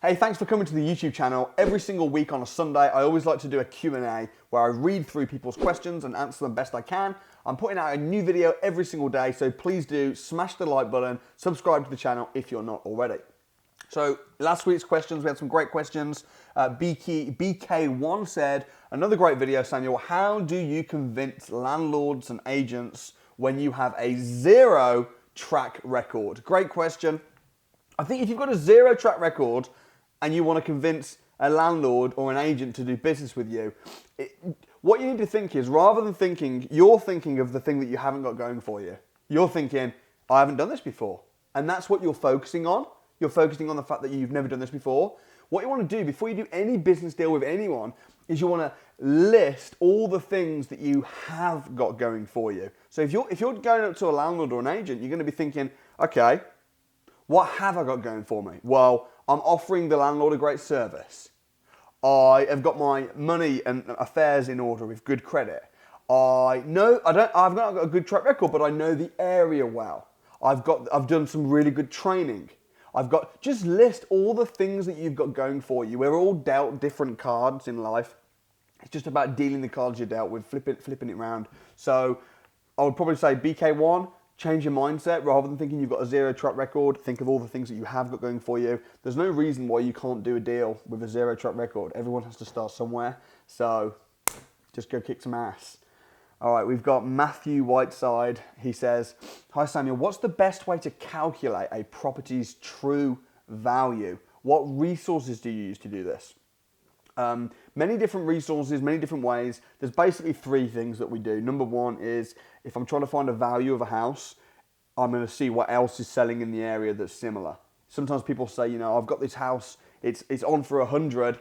Hey, thanks for coming to the YouTube channel. Every single week on a Sunday, I always like to do a Q&A where I read through people's questions and answer them best I can. I'm putting out a new video every single day, so please do smash the like button, subscribe to the channel if you're not already. So last week's questions, we had some great questions. BK1 said, another great video, Samuel. How do you convince landlords and agents when you have a zero track record? Great question. I think if you've got a zero track record and you want to convince a landlord or an agent to do business with you, what you need to think is, rather than thinking, you're thinking of the thing that you haven't got going for you. You're thinking, I haven't done this before. And that's what you're focusing on. You're focusing on the fact that you've never done this before. What you want to do before you do any business deal with anyone is you want to list all the things that you have got going for you. So if you're going up to a landlord or an agent, you're going to be thinking, okay, what have I got going for me? Well, I'm offering the landlord a great service. I have got my money and affairs in order with good credit. I've not got a good track record, but I know the area well. I've done some really good training. Just list all the things that you've got going for you. We're all dealt different cards in life. It's just about dealing the cards you're dealt with, flipping it around. So I would probably say BK1, change your mindset. Rather than thinking you've got a zero track record, think of all the things that you have got going for you. There's no reason why you can't do a deal with a zero track record. Everyone has to start somewhere. So just go kick some ass. All right, we've got Matthew Whiteside. He says, hi Samuel, what's the best way to calculate a property's true value? What resources do you use to do this? Many different resources, many different ways. There's basically three things that we do. Number one is, if I'm trying to find a value of a house, I'm going to see what else is selling in the area that's similar. Sometimes people say, I've got this house, it's on for 100,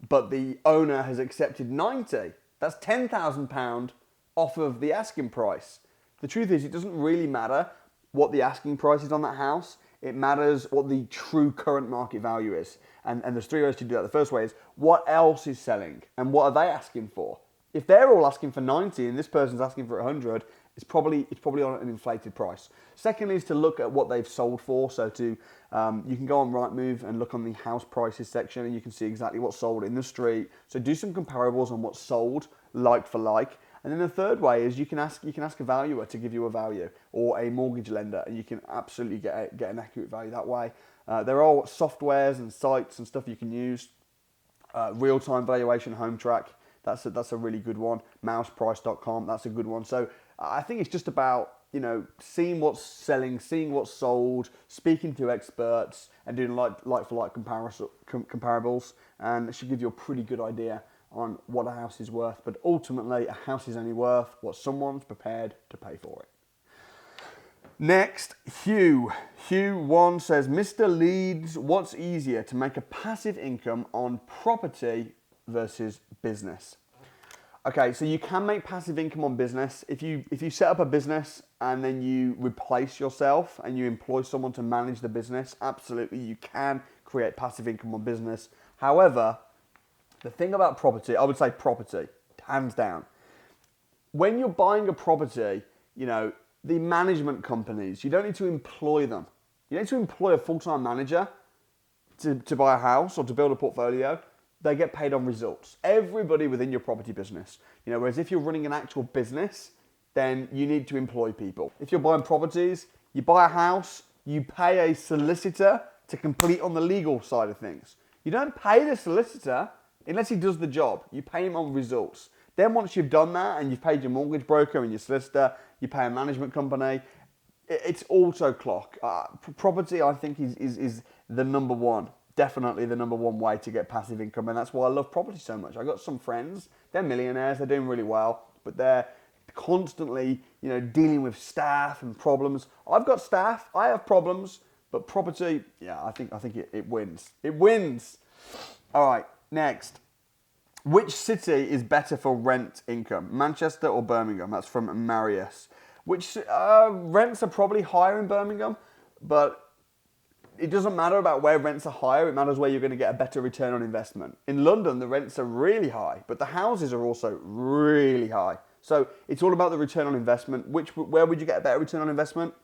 but the owner has accepted 90. That's £10,000 off of the asking price. The truth is, it doesn't really matter what the asking price is on that house. It matters what the true current market value is. And there's three ways to do that. The first way is, what else is selling and what are they asking for? If they're all asking for 90 and this person's asking for 100, it's probably on an inflated price. Secondly is to look at what they've sold for. So you can go on Rightmove and look on the house prices section and you can see exactly what's sold in the street. So do some comparables on what's sold like for like. And then the third way is you can ask a valuer to give you a value, or a mortgage lender, and you can absolutely get an accurate value that way. There are softwares and sites and stuff you can use. Real-time valuation, home track, that's a really good one. Mouseprice.com, that's a good one. So I think it's just about seeing what's selling, seeing what's sold, speaking to experts, and doing like for like comparables, and it should give you a pretty good idea on what a house is worth. But ultimately, a house is only worth what someone's prepared to pay for it. Next, Hugh 1 says, Mr. Leeds, what's easier to make a passive income on property versus business? Okay, so you can make passive income on business. If you set up a business and then you replace yourself and you employ someone to manage the business, absolutely you can create passive income on business. However, the thing about property, I would say property, hands down. When you're buying a property, the management companies, you don't need to employ them. You need to employ a full-time manager to buy a house or to build a portfolio. They get paid on results. Everybody within your property business. Whereas if you're running an actual business, then you need to employ people. If you're buying properties, you buy a house, you pay a solicitor to complete on the legal side of things. You don't pay the solicitor unless he does the job. You pay him on results. Then once you've done that and you've paid your mortgage broker and your solicitor, you pay a management company, it's auto clock. Property, I think, is the number one. Definitely the number one way to get passive income. And that's why I love property so much. I got some friends, they're millionaires, they're doing really well, but they're constantly, dealing with staff and problems. I've got staff, I have problems, but property, yeah, I think it wins. It wins. All right, next. Which city is better for rent income, Manchester or Birmingham? That's from Marius. Which rents are probably higher in Birmingham, but it doesn't matter about where rents are higher. It matters where you're going to get a better return on investment. In London, the rents are really high, but the houses are also really high. So it's all about the return on investment. Where would you get a better return on investment?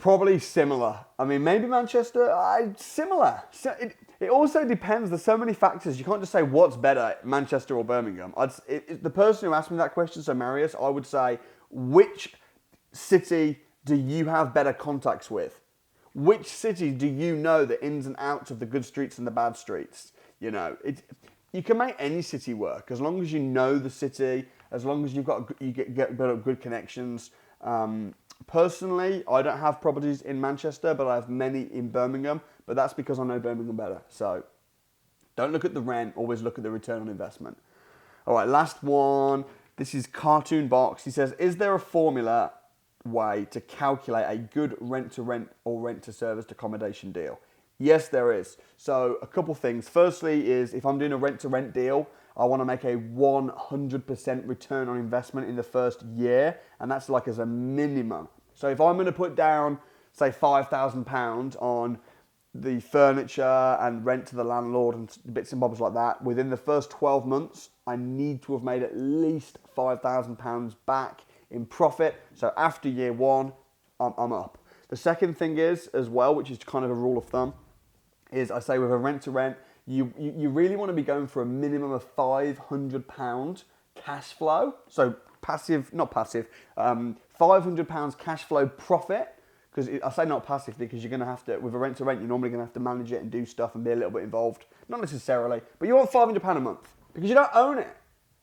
Probably similar. I mean, maybe Manchester, similar. So it also depends. There's so many factors. You can't just say what's better, Manchester or Birmingham. The person who asked me that question, so Marius, I would say, which city do you have better contacts with? Which city do you know the ins and outs of the good streets and the bad streets? You know, you can make any city work as long as you know the city, as long as you get build up good connections. Personally, I don't have properties in Manchester, but I have many in Birmingham. But that's because I know Birmingham better. So don't look at the rent, always look at the return on investment. All right, last one. This is Cartoon Box. He says, is there a formula way to calculate a good rent-to-rent or rent-to-serviced accommodation deal? Yes, there is. So a couple things. Firstly is if I'm doing a rent-to-rent deal, I want to make a 100% return on investment in the first year, and that's like as a minimum. So if I'm going to put down, say, £5,000 on the furniture and rent to the landlord and bits and bobs like that, within the first 12 months, I need to have made at least £5,000 back in profit. So after year one, I'm up. The second thing is, as well, which is kind of a rule of thumb, is I say with a rent-to-rent, you really want to be going for a minimum of £500 cash flow. So not passive, £500 cash flow profit. Because I say not passive because you're going to have to, with a rent-to-rent, you're normally going to have to manage it and do stuff and be a little bit involved. Not necessarily, but you want £500 a month because you don't own it.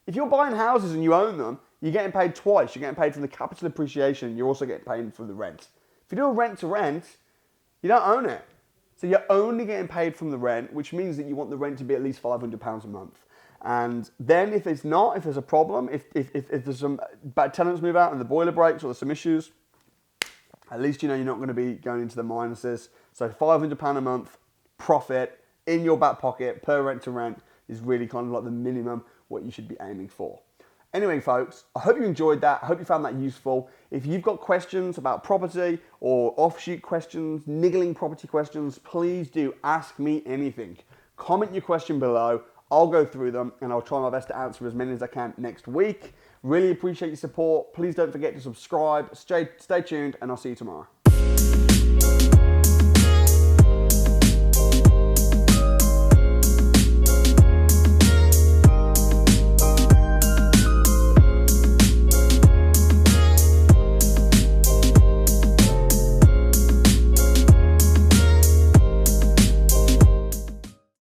If you're buying houses and you own them, you're getting paid twice. You're getting paid from the capital appreciation. You're also getting paid for the rent. If you do a rent-to-rent, you don't own it. So you're only getting paid from the rent, which means that you want the rent to be at least £500 a month. And then if there's a problem, if there's some bad tenants move out and the boiler breaks or there's some issues, at least you know you're not going to be going into the minuses. So £500 a month profit in your back pocket per rent to rent is really kind of like the minimum what you should be aiming for. Anyway, folks, I hope you enjoyed that. I hope you found that useful. If you've got questions about property or offshoot questions, niggling property questions, please do ask me anything. Comment your question below. I'll go through them and I'll try my best to answer as many as I can next week. Really appreciate your support. Please don't forget to subscribe. Stay tuned and I'll see you tomorrow.